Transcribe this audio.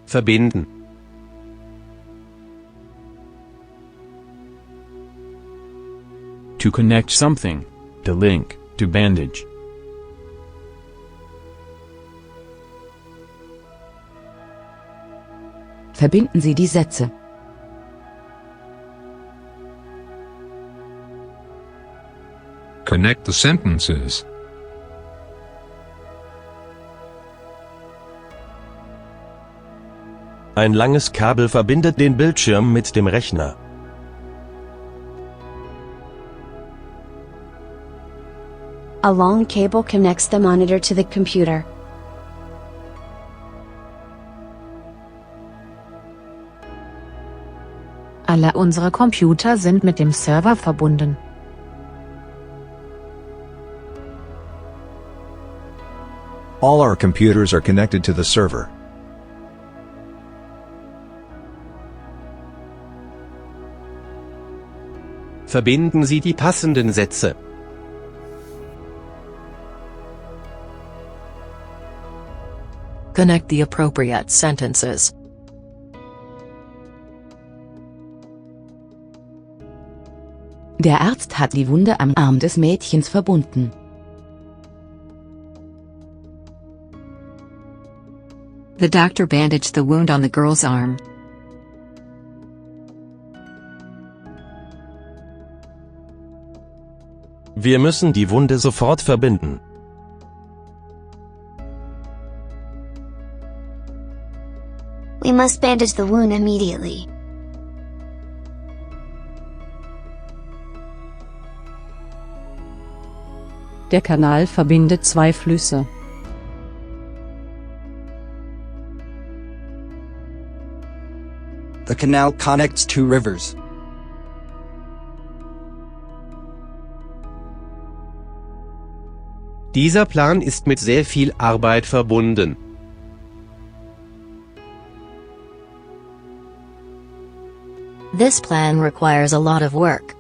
Verbinden. To connect something. To link, to bandage. Verbinden Sie die Sätze. Connect the sentences. Ein langes Kabel verbindet den Bildschirm mit dem Rechner. A long cable connects the monitor to the computer. Alle unsere Computer sind mit dem Server verbunden. All our computers are connected to the server. Verbinden Sie die passenden Sätze. Connect the appropriate sentences. Der Arzt hat die Wunde am Arm des Mädchens verbunden. The doctor bandaged the wound on the girl's arm. Wir müssen die Wunde sofort verbinden. We must bandage the wound immediately. Der Kanal verbindet zwei Flüsse. The canal connects two rivers. Dieser Plan ist mit sehr viel Arbeit verbunden. This plan requires a lot of work.